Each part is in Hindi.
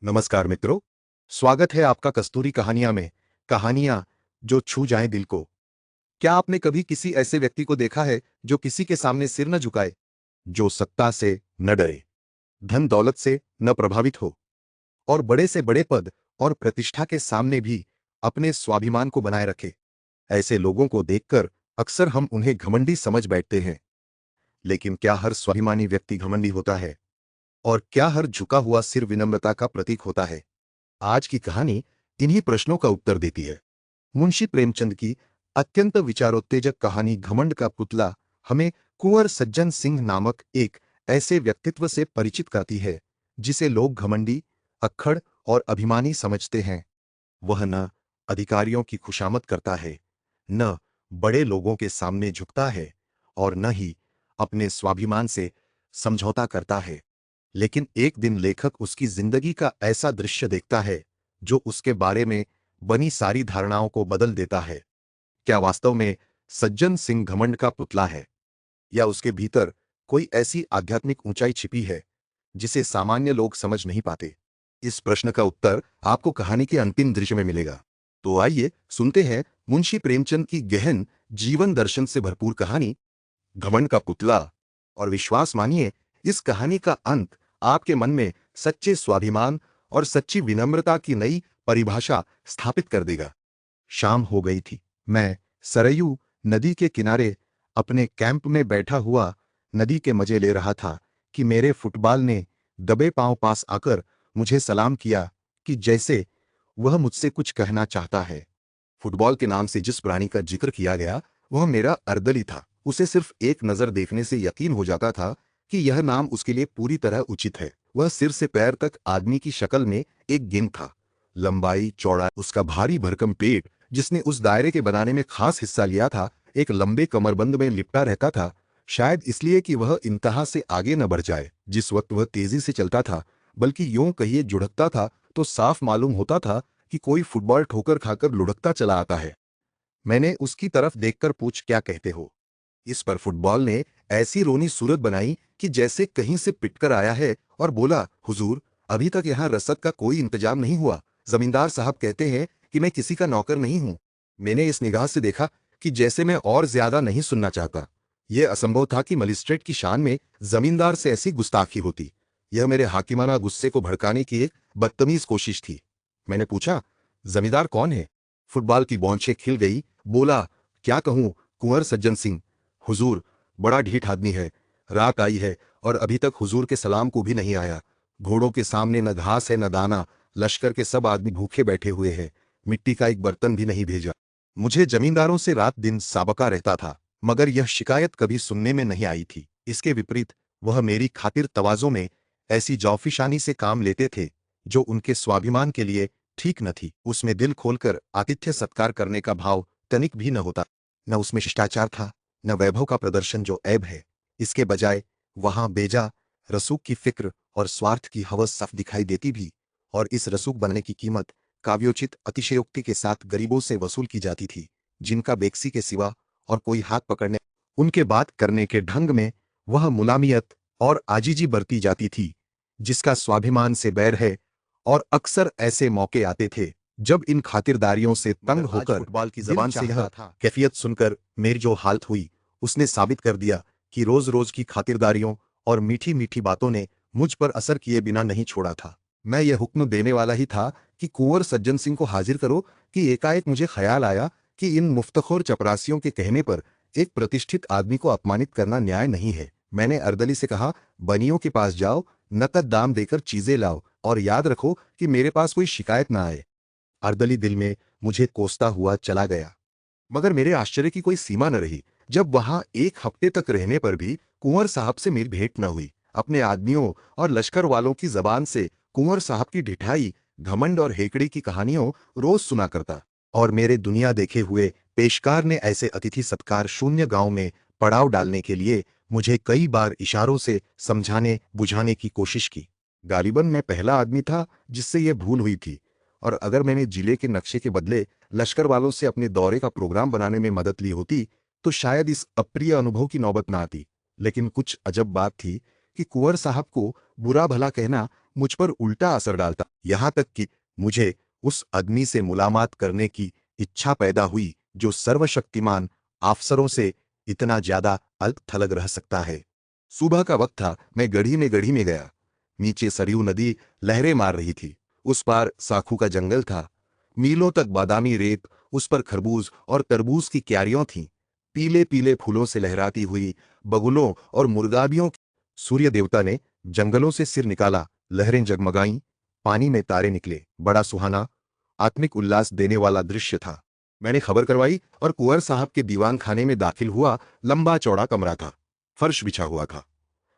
नमस्कार मित्रों, स्वागत है आपका कस्तूरी कहानियां में। कहानियां जो छू जाएं दिल को। क्या आपने कभी किसी ऐसे व्यक्ति को देखा है जो किसी के सामने सिर न झुकाए, जो सत्ता से न डरे, धन दौलत से न प्रभावित हो और बड़े से बड़े पद और प्रतिष्ठा के सामने भी अपने स्वाभिमान को बनाए रखे? ऐसे लोगों को देखकर अक्सर हम उन्हें घमंडी समझ बैठते हैं। लेकिन क्या हर स्वाभिमानी व्यक्ति घमंडी होता है? और क्या हर झुका हुआ सिर विनम्रता का प्रतीक होता है? आज की कहानी इन्हीं प्रश्नों का उत्तर देती है। मुंशी प्रेमचंद की अत्यंत विचारोत्तेजक कहानी घमंड का पुतला हमें कुंवर सज्जन सिंह नामक एक ऐसे व्यक्तित्व से परिचित कराती है जिसे लोग घमंडी, अक्खड़ और अभिमानी समझते हैं। वह न अधिकारियों की खुशामद करता है, न बड़े लोगों के सामने झुकता है और न ही अपने स्वाभिमान से समझौता करता है। लेकिन एक दिन लेखक उसकी जिंदगी का ऐसा दृश्य देखता है जो उसके बारे में बनी सारी धारणाओं को बदल देता है। क्या वास्तव में सज्जन सिंह घमंड का पुतला है, या उसके भीतर कोई ऐसी आध्यात्मिक ऊंचाई छिपी है जिसे सामान्य लोग समझ नहीं पाते? इस प्रश्न का उत्तर आपको कहानी के अंतिम दृश्य में मिलेगा। तो आइए सुनते हैं मुंशी प्रेमचंद की गहन जीवन दर्शन से भरपूर कहानी घमंड का पुतला। और विश्वास मानिए, इस कहानी का अंत आपके मन में सच्चे स्वाभिमान और सच्ची विनम्रता की नई परिभाषा स्थापित कर देगा। शाम हो गई थी। मैं सरयू नदी के किनारे अपने कैंप में बैठा हुआ नदी के मजे ले रहा था कि मेरे फुटबॉल ने दबे पांव पास आकर मुझे सलाम किया कि जैसे वह मुझसे कुछ कहना चाहता है। फुटबॉल के नाम से जिस प्राणी का जिक्र किया गया वह मेरा अर्दली था। उसे सिर्फ एक नजर देखने से यकीन हो जाता था कि यह नाम उसके लिए पूरी तरह उचित है। वह सिर से पैर तक आदमी की शक्ल में एक गेंद था। लंबाई चौड़ा उसका भारी भरकम पेट, जिसने उस दायरे के बनाने में खास हिस्सा लिया था, एक लंबे कमरबंद में लिपटा रहता था, शायद इसलिए कि वह इंतहा से आगे न बढ़ जाए। जिस वक्त वह तेजी से चलता था, बल्कि यूं कहिए जुढ़कता था, तो साफ मालूम होता था कि कोई फुटबॉल ठोकर खाकर लुढ़कता चला आता है। मैंने उसकी तरफ देखकर पूछ, क्या कहते हो? इस पर फुटबॉल ने ऐसी रोनी सूरत बनाई कि जैसे कहीं से पिटकर आया है और बोला, हुजूर, अभी तक यहाँ रसद का कोई इंतजाम नहीं हुआ। जमींदार साहब कहते हैं कि मैं किसी का नौकर नहीं हूं। मैंने इस निगाह से देखा कि जैसे मैं और ज्यादा नहीं सुनना चाहता। यह असंभव था कि मजिस्ट्रेट की शान में जमींदार से ऐसी गुस्ताखी होती। यह मेरे हाकिमाना गुस्से को भड़काने की एक बदतमीज कोशिश थी। मैंने पूछा, जमींदार कौन है? फुटबॉल की बौछें खिल गई। बोला, क्या कहूं, कुंवर सज्जन सिंह। हुजूर, बड़ा ढीठ आदमी है। रात आई है और अभी तक हुजूर के सलाम को भी नहीं आया। घोड़ों के सामने न घास है न दाना। लश्कर के सब आदमी भूखे बैठे हुए हैं। मिट्टी का एक बर्तन भी नहीं भेजा। मुझे जमींदारों से रात दिन साबका रहता था, मगर यह शिकायत कभी सुनने में नहीं आई थी। इसके विपरीत वह मेरी खातिर तवाज़ो में ऐसी जौफिशानी से काम लेते थे जो उनके स्वाभिमान के लिए ठीक न थी। उसमें दिल खोलकर आतिथ्य सत्कार करने का भाव तनिक भी न होता। न उसमें शिष्टाचार था, न वैभव का प्रदर्शन जो ऐब है। इसके बजाय वहां बेजा रसूख की फिक्र और स्वार्थ की हवस साफ दिखाई देती भी, और इस रसूख बनने की कीमत काव्योचित अतिशयोक्ति के साथ गरीबों से वसूल की जाती थी, जिनका बेक्सी के सिवा और कोई हाथ पकड़ने, उनके बात करने के ढंग में वह मुलामियत और आजीजी बरती जाती थी जिसका स्वाभिमान से बैर है। और अक्सर ऐसे मौके आते थे जब इन खातिरदारियों से तंग होकर फुटबॉल की जबान से यह कैफियत सुनकर मेरी जो हालत हुई, उसने साबित कर दिया कि रोज रोज की खातिरदारियों और मीठी मीठी बातों ने मुझ पर असर किए बिना नहीं छोड़ा था। मैं यह हुक्म देने वाला ही था कि कुंवर सज्जन सिंह को हाजिर करो कि एकाएक मुझे ख्याल आया कि इन मुफ्तखोर चपरासियों के कहने पर एक प्रतिष्ठित आदमी को अपमानित करना न्याय नहीं है। मैंने अर्दली से कहा, बनियों के पास जाओ, नकद दाम देकर चीजें लाओ और याद रखो कि मेरे पास कोई शिकायत ना आए। अर्दली दिल में मुझे कोसता हुआ चला गया, मगर मेरे आश्चर्य की कोई सीमा न रही जब वहां एक हफ्ते तक रहने पर भी कुंवर साहब से मेरी भेंट न हुई। अपने आदमियों और लश्कर वालों की जबान से कुंवर साहब की ढिठाई, घमंड और हेकड़ी की कहानियों रोज सुना करता, और मेरे दुनिया देखे हुए पेशकार ने ऐसे अतिथि सत्कार शून्य गांव में पड़ाव डालने के लिए मुझे कई बार इशारों से समझाने बुझाने की कोशिश की। गालिबन मैं पहला आदमी था जिससे यह भूल हुई थी, और अगर मैंने जिले के नक्शे के बदले लश्कर वालों से अपने दौरे का प्रोग्राम बनाने में मदद ली होती तो शायद इस अप्रिय अनुभव की नौबत ना आती। लेकिन कुछ अजब बात थी कि कुंवर साहब को बुरा भला कहना मुझ पर उल्टा असर डालता, यहाँ तक कि मुझे उस अग्नि से मुलाकात करने की इच्छा पैदा हुई जो सर्वशक्तिमान अफसरों से इतना ज्यादा अलग थलग रह सकता है। सुबह का वक्त था। मैं गढ़ी में गया। नीचे सरयू नदी लहरें मार रही थी। उस पार साखू का जंगल था। मीलों तक बादामी रेत, उस पर खरबूज और तरबूज की क्यारियां थीं। पीले पीले फूलों से लहराती हुई बगुलों और मुर्गाबियों। सूर्य देवता ने जंगलों से सिर निकाला, लहरें जगमगाईं, पानी में तारे निकले। बड़ा सुहाना, आत्मिक उल्लास देने वाला दृश्य था। मैंने खबर करवाई और कुंवर साहब के दीवान खाने में दाखिल हुआ। लंबा चौड़ा कमरा था, फर्श बिछा हुआ था।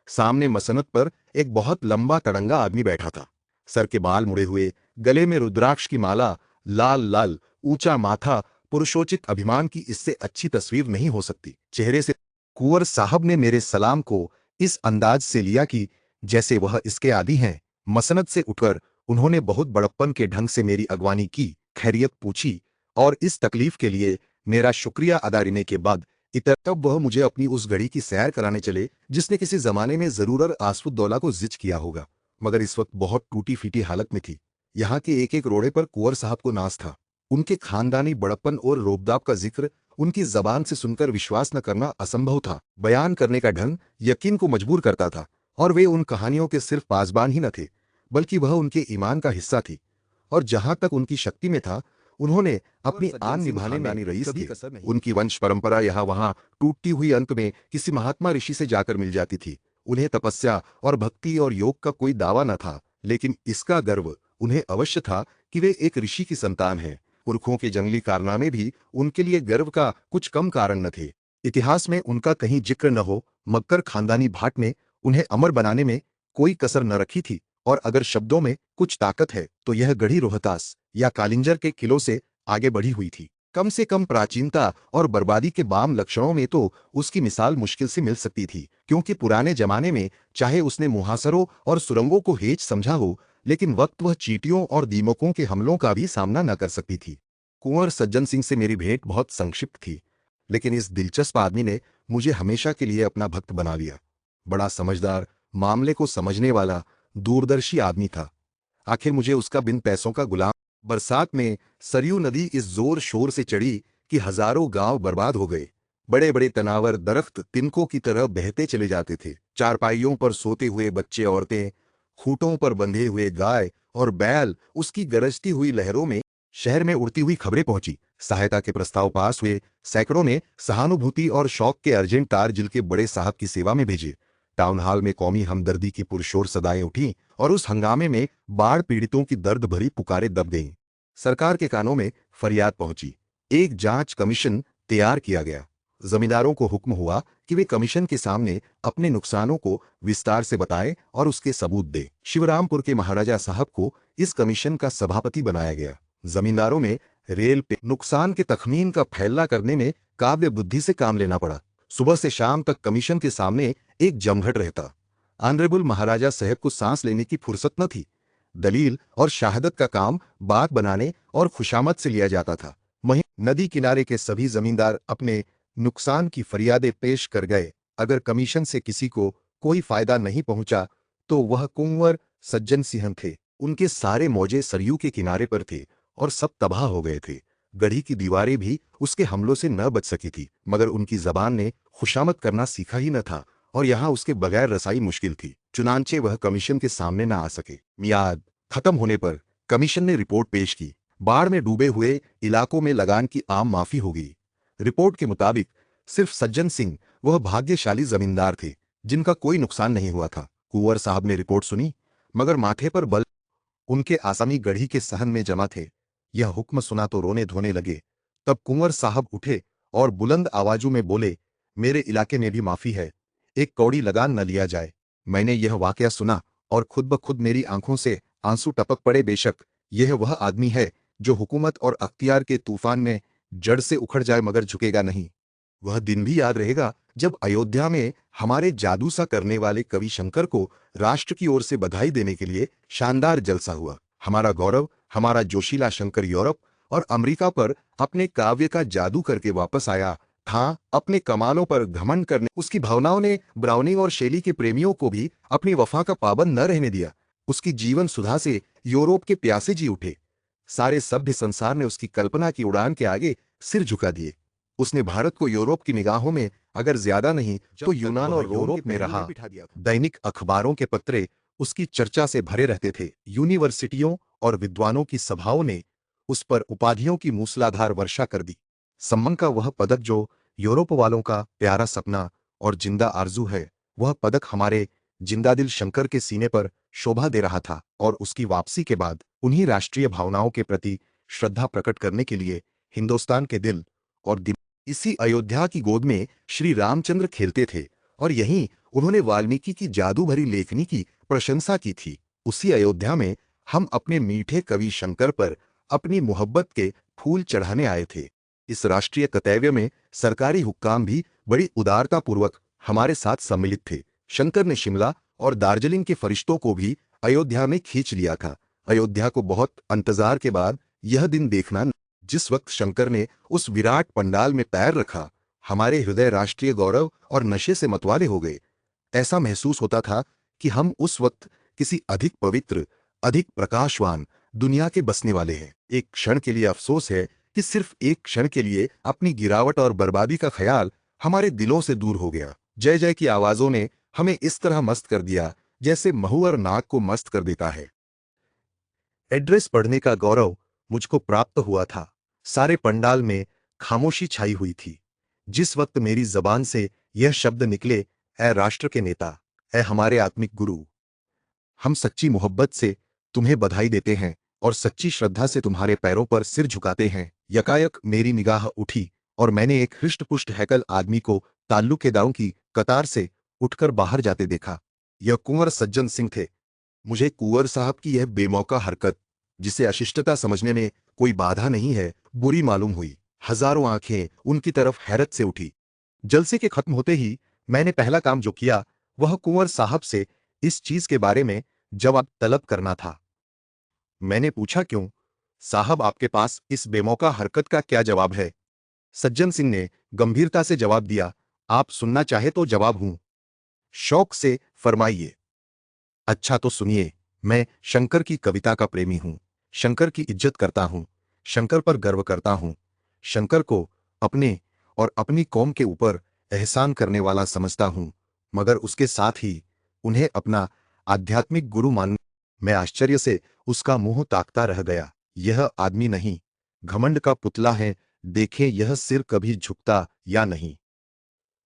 सामने मसनद पर एक बहुत लंबा तड़ंगा आदमी बैठा था। सर के बाल मुड़े हुए, गले में रुद्राक्ष की माला, लाल लाल ऊंचा माथा। पुरुषोचित अभिमान की इससे अच्छी तस्वीर नहीं हो सकती। चेहरे से कुंवर साहब ने मेरे सलाम को इस अंदाज से लिया कि जैसे वह इसके आदी हैं। मसनद से उठकर उन्होंने बहुत बड़प्पन के ढंग से मेरी अगवानी की, खैरियत पूछी और इस तकलीफ के लिए मेरा शुक्रिया अदा करने के बाद तब वह मुझे अपनी उस घड़ी की सैर कराने चले जिसने किसी जमाने में जरूर आसफुद्दौला को जिच किया होगा, मगर इस वक्त बहुत टूटी फीटी हालत में थी। यहाँ के एक एक रोड़े पर कुंवर साहब को नाज था। उनके खानदानी बड़प्पन और रोबदाब का जिक्र उनकी जबान से सुनकर विश्वास न करना असंभव था। बयान करने का ढंग यकीन को मजबूर करता था और वे उन कहानियों के सिर्फ पासबान ही न थे, बल्कि वह उनके ईमान का हिस्सा थी। और जहां तक उनकी शक्ति में था, उन्होंने अपनी आन निभाने में रईस थे। उनकी वंश परंपरा यहाँ वहां टूटती हुई अंत में किसी महात्मा ऋषि से जाकर मिल जाती थी। उन्हें तपस्या और भक्ति और योग का कोई दावा न था, लेकिन इसका गर्व उन्हें अवश्य था कि वे एक ऋषि की संतान हैं। पुरखों के जंगली कारनामे भी उनके लिए गर्व का कुछ कम कारण न थे। इतिहास में उनका कहीं जिक्र न हो, मगर खानदानी भाट ने उन्हें अमर बनाने में कोई कसर न रखी थी। और अगर शब्दों में कुछ ताकत है तो यह गढ़ी रोहतास या कालिंजर के किलों से आगे बढ़ी हुई थी। कम से कम प्राचीनता और बर्बादी के बाम लक्षणों में तो उसकी मिसाल मुश्किल से मिल सकती थी, क्योंकि पुराने जमाने में चाहे उसने मुहासरों और सुरंगों को हेच समझा हो, लेकिन वक्त वह चींटियों और दीमकों के हमलों का भी सामना न कर सकती थी। कुंवर सज्जन सिंह से मेरी भेंट बहुत संक्षिप्त थी, लेकिन इस दिलचस्प आदमी ने मुझे हमेशा के लिए अपना भक्त बना लिया। बड़ा समझदार, मामले को समझने वाला, दूरदर्शी आदमी था। आखिर मुझे उसका बिन पैसों का गुलाम। बरसात में सरयू नदी इस जोर शोर से चढ़ी कि हजारों गांव बर्बाद हो गए। बड़े बड़े तनावर दरख्त तिनकों की तरह बहते चले जाते थे। चारपाइयों पर सोते हुए बच्चे, औरतें, खूंटों पर बंधे हुए गाय और बैल उसकी गरजती हुई लहरों में। शहर में उड़ती हुई खबरें पहुंची, सहायता के प्रस्ताव पास हुए। सैकड़ों ने सहानुभूति और शौक के अर्जेंट तारजिल के बड़े साहब की सेवा में भेजे। टाउन हॉल में कौमी हमदर्दी की पुरशोर सदाएं उठी और उस हंगामे में बाढ़ पीड़ितों की दर्द भरी पुकारें दब गईं। सरकार के कानों में फरियाद पहुंची। एक जांच कमीशन तैयार किया गया। जमींदारों को हुक्म हुआ कि वे कमीशन के सामने अपने नुकसानों को विस्तार से बताएं और उसके सबूत दें। शिवरामपुर के महाराजा साहब को इस कमीशन का सभापति बनाया गया। जमींदारों में रेल पे नुकसान के तखमीन का फैसला करने में काव्य बुद्धि से काम लेना पड़ा। सुबह से शाम तक कमीशन के सामने एक जमघट रहता। ऑनरेबल महाराजा साहब को सांस लेने की फुर्सत न थी। दलील और शहादत का काम बात बनाने और खुशामद से लिया जाता था। वहीं नदी किनारे के सभी जमींदार अपने नुकसान की फरियादें पेश कर गए। अगर कमीशन से किसी को कोई फायदा नहीं पहुंचा तो वह कुंवर सज्जन सिंह थे। उनके सारे मौजे सरयू के किनारे पर थे और सब तबाह हो गए थे। गढ़ी की दीवारें भी उसके हमलों से न बच सकी थी, मगर उनकी जबान ने खुशामद करना सीखा ही न था और यहाँ उसके बगैर रसाई मुश्किल थी। चुनांचे वह कमीशन के सामने न आ सके। मियाद खत्म होने पर कमीशन ने रिपोर्ट पेश की। बाढ़ में डूबे हुए इलाकों में लगान की आम माफी होगी। रिपोर्ट के मुताबिक सिर्फ सज्जन सिंह वह भाग्यशाली जमींदार थे जिनका कोई नुकसान नहीं हुआ था। कुंवर साहब ने रिपोर्ट सुनी, मगर माथे पर बल उनके आसामी गढ़ी के सहन में जमा थे। यह हुक्म सुना तो रोने धोने लगे। तब कुंवर साहब उठे और बुलंद आवाजों में बोले, मेरे इलाके में भी माफी है, एक कौड़ी लगान न लिया जाए। मैंने यह वाकया सुना और खुद ब खुद मेरी आंखों से आंसू टपक पड़े। बेशक यह वह आदमी है जो हुकूमत और अख्तियार के तूफान में जड़ से उखड़ जाए मगर झुकेगा नहीं। वह दिन भी याद रहेगा जब अयोध्या में हमारे जादू सा करने वाले कवि शंकर को राष्ट्र की ओर से बधाई देने के लिए शानदार जलसा हुआ। हमारा गौरव, हमारा जोशीला शंकर यूरोप और अमेरिका पर अपने काव्य का जादू करके वापस आया था। अपने कमालों पर घमंड करने उसकी भावनाओं ने ब्राउनिंग और शेली के प्रेमियों को भी अपनी वफा का पाबंद न रहने दिया। उसकी जीवन सुधा से यूरोप के प्यासे जी उठे। सारे सभ्य संसार ने उसकी कल्पना की उड़ान के आगे सिर झुका दिए। उसने भारत को यूरोप की निगाहों में अगर ज्यादा नहीं तो यूनान और यूरोप में रहा। दैनिक अखबारों के पत्रे उसकी चर्चा से भरे रहते थे। यूनिवर्सिटियों और विद्वानों की सभाओं ने उस पर उपाधियों की मूसलाधार वर्षा कर दी। सम्मान का वह पदक जो यूरोप वालों का प्यारा सपना और जिंदा आरजू है, वह पदक हमारे जिंदादिल शंकर के सीने पर शोभा दे रहा था। और उसकी वापसी के बाद उन्हीं राष्ट्रीय भावनाओं के प्रति श्रद्धा प्रकट करने के लिए हिंदुस्तान के दिल और इसी अयोध्या की गोद में श्री रामचंद्र खेलते थे और यहीं उन्होंने वाल्मीकि की जादू भरी लेखनी की प्रशंसा की थी। उसी अयोध्या में हम अपने मीठे कवि शंकर पर अपनी मोहब्बत के फूल चढ़ाने आए थे। इस राष्ट्रीय कर्तव्य में सरकारी हुक्काम भी बड़ी उदारतापूर्वक हमारे साथ सम्मिलित थे। शंकर ने शिमला और दार्जिलिंग के फरिश्तों को भी अयोध्या में खींच लिया था। अयोध्या को बहुत इंतजार के बाद यह दिन देखना, जिस वक्त शंकर ने उस विराट पंडाल में पैर रखा, हमारे हृदय राष्ट्रीय गौरव और नशे से मतवाले हो गए। ऐसा महसूस होता था कि हम उस वक्त किसी अधिक पवित्र, अधिक प्रकाशवान दुनिया के बसने वाले हैं। एक क्षण के लिए अफसोस है कि सिर्फ एक क्षण के लिए अपनी गिरावट और बर्बादी का ख्याल हमारे दिलों से दूर हो गया। जय जय की आवाजों ने हमें इस तरह मस्त कर दिया जैसे महू और नाग को मस्त कर देता है। एड्रेस पढ़ने का गौरव मुझको प्राप्त हुआ था। सारे पंडाल में खामोशी छाई हुई थी। जिस वक्त मेरी जबान से यह शब्द निकले, ए राष्ट्र के नेता, ए हमारे आत्मिक गुरु, हम सच्ची मोहब्बत से तुम्हें बधाई देते हैं और सच्ची श्रद्धा से तुम्हारे पैरों पर सिर झुकाते हैं, यकायक मेरी निगाह उठी और मैंने एक हृष्ट-पुष्ट हैकल आदमी को ताल्लुकेदारों की कतार से उठकर बाहर जाते देखा। यह कुंवर सज्जन सिंह थे। मुझे कुंवर साहब की यह बेमौका हरकत, जिसे अशिष्टता समझने में कोई बाधा नहीं है, बुरी मालूम हुई। हजारों आंखें उनकी तरफ हैरत से उठी। जलसे के खत्म होते ही मैंने पहला काम जो किया वह कुंवर साहब से इस चीज के बारे में जवाब तलब करना था। मैंने पूछा, क्यों साहब, आपके पास इस बेमौका हरकत का क्या जवाब है? सज्जन सिंह ने गंभीरता से जवाब दिया, आप सुनना चाहे तो जवाब हूं। शौक से फरमाइए। अच्छा तो सुनिए, मैं शंकर की कविता का प्रेमी हूं, शंकर की इज्जत करता हूं, शंकर पर गर्व करता हूं, शंकर को अपने और अपनी कौम के ऊपर एहसान करने वाला समझता हूं, मगर उसके साथ ही उन्हें अपना आध्यात्मिक गुरु मान। मैं आश्चर्य से उसका मुंह ताकता रह गया। यह आदमी नहीं, घमंड का पुतला है। देखें यह सिर कभी झुकता या नहीं।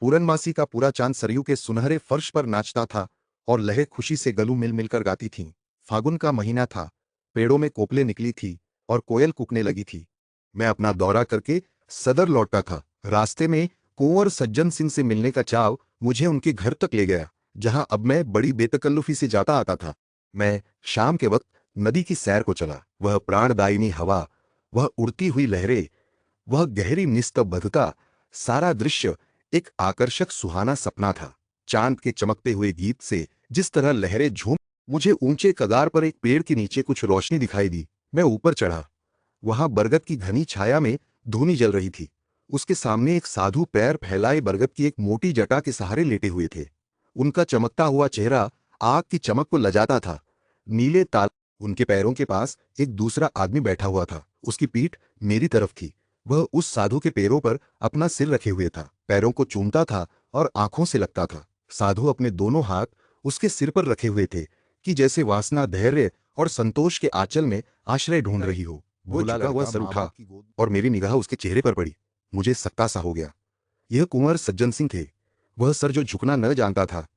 पूरनमासी का पूरा चांद सरयू के सुनहरे फर्श पर नाचता था और लहरें खुशी से गलू मिल मिलकर गाती थीं। फागुन का महीना था, पेड़ों में कोपले निकली थी और कोयल कूकने लगी थी। मैं अपना दौरा करके सदर लौटता था। रास्ते में कुंवर सज्जन सिंह से मिलने का चाव मुझे उनके घर तक ले गया, जहां अब मैं बड़ी बेतकल्लुफी से जाता आता था। मैं शाम के वक्त नदी की सैर को चला। वह प्राणदायिनी हवा, वह उड़ती हुई लहरें, वह गहरी निस्तब्धता, सारा दृश्य एक आकर्षक सुहाना सपना था। चांद के चमकते हुए गीत से जिस तरह लहरें झूम, मुझे ऊंचे कगार पर एक पेड़ के नीचे कुछ रोशनी दिखाई दी। मैं ऊपर चढ़ा। वहां बरगद की घनी छाया में धूनी जल रही थी। उसके सामने एक साधु पैर फैलाए बरगद की एक मोटी जटा के सहारे लेटे हुए थे। उनका चमकता हुआ चेहरा आग की चमक को लजाता था। नीले ताल उनके पैरों के पास एक दूसरा आदमी बैठा हुआ था। उसकी पीठ मेरी तरफ थी। वह उस साधु के पैरों पर अपना सिर रखे हुए था, पैरों को चूमता था और आंखों से लगता था। साधु अपने दोनों हाथ उसके सिर पर रखे हुए थे कि जैसे वासना धैर्य और संतोष के आंचल में आश्रय ढूंढ रही हो। वो झुका हुआ सर उठा और मेरी निगाह उसके चेहरे पर पड़ी। मुझे सकता सा हो गया। यह कुंवर सज्जन सिंह थे। वह सर जो झुकना न जानता था,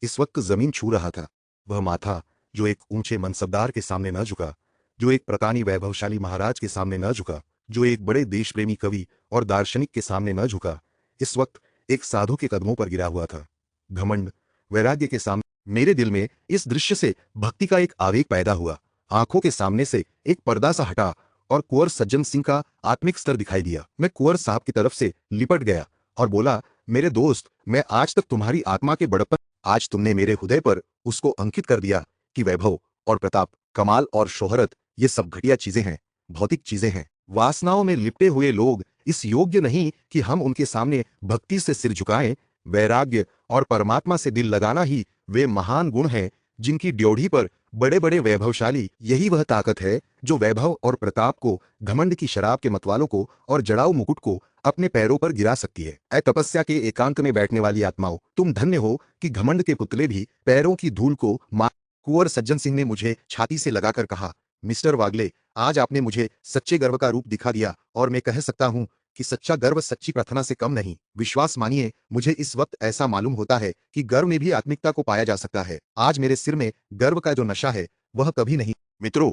इस वक्त जमीन छू रहा था। वह माथा जो एक ऊंचे मनसबदार के सामने न झुका, जो एक प्रकानी वैभवशाली महाराज के सामने न झुका, जो एक बड़े देशप्रेमी कवि और दार्शनिक के सामने न झुका, इस वक्त एक साधु के कदमों पर गिरा हुआ था। घमंड वैराग्य के सामने मेरे दिल में इस दृश्य से भक्ति का एक आवेग पैदा हुआ। आंखों के सामने से एक पर्दा सा हटा और कुंवर सज्जन सिंह का आत्मिक स्तर दिखाई दिया। मैं कुंवर साहब की तरफ से लिपट गया और बोला, मेरे दोस्त, मैं आज तक तुम्हारी आत्मा के बड़प्पन, आज तुमने मेरे हृदय पर उसको अंकित कर दिया कि वैभव और प्रताप, कमाल और शोहरत, ये सब घटिया चीजें हैं, भौतिक चीजें हैं। वासनाओं में लिपटे हुए लोग इस योग्य नहीं कि हम उनके सामने भक्ति से सिर झुकाएं। वैराग्य और परमात्मा से दिल लगाना ही वे महान गुण हैं जिनकी ड्योढ़ी पर बड़े बड़े वैभवशाली, यही वह ताकत है जो वैभव और प्रताप को, घमंड की शराब के मतवालों को और जड़ाऊ मुकुट को अपने पैरों पर गिरा सकती है। ऐ तपस्या के एकांत में बैठने वाली आत्माओं, तुम धन्य हो कि घमंड के पुतले भी पैरों की धूल को मा। कुंवर सज्जन सिंह ने मुझे छाती से लगाकर कहा, मिस्टर वागले, आज आपने मुझे सच्चे गर्व का रूप दिखा दिया और मैं कह सकता हूं कि सच्चा गर्व सच्ची प्रार्थना से कम नहीं। विश्वास मानिए, मुझे इस वक्त ऐसा मालूम होता है कि गर्व में भी आत्मिकता को पाया जा सकता है। आज मेरे सिर में गर्व का जो नशा है वह कभी नहीं। मित्रों,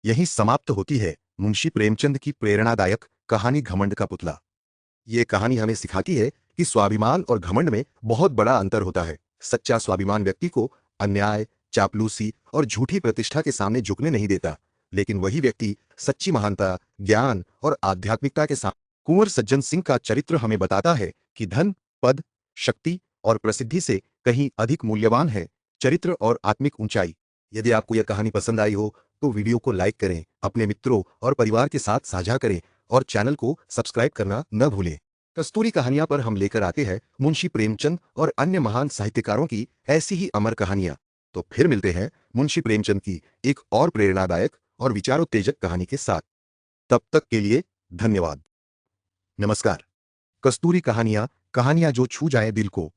यहीं समाप्त होती है मुंशी प्रेमचंद की प्रेरणादायक कहानी घमंड का पुतला। ये कहानी हमें सिखाती है कि स्वाभिमान और घमंड में बहुत बड़ा अंतर होता है। सच्चा स्वाभिमान व्यक्ति को अन्याय, चापलूसी और झूठी प्रतिष्ठा के सामने झुकने नहीं देता, लेकिन वही व्यक्ति सच्ची महानता, ज्ञान और आध्यात्मिकता के सामने। कुंवर सज्जन सिंह का चरित्र हमें बताता है कि धन, पद, शक्ति और प्रसिद्धि से कहीं अधिक मूल्यवान है चरित्र और आत्मिक ऊंचाई। यदि आपको यह कहानी पसंद आई हो तो वीडियो को लाइक करें, अपने मित्रों और परिवार के साथ साझा करें और चैनल को सब्सक्राइब करना न भूलें। कस्तूरी कहानियां पर हम लेकर आते हैं मुंशी प्रेमचंद और अन्य महान साहित्यकारों की ऐसी ही अमर कहानियां। तो फिर मिलते हैं मुंशी प्रेमचंद की एक और प्रेरणादायक और विचारोत्तेजक कहानी के साथ। तब तक के लिए धन्यवाद। नमस्कार। कस्तूरी कहानियां, कहानियां जो छू जाए दिल को।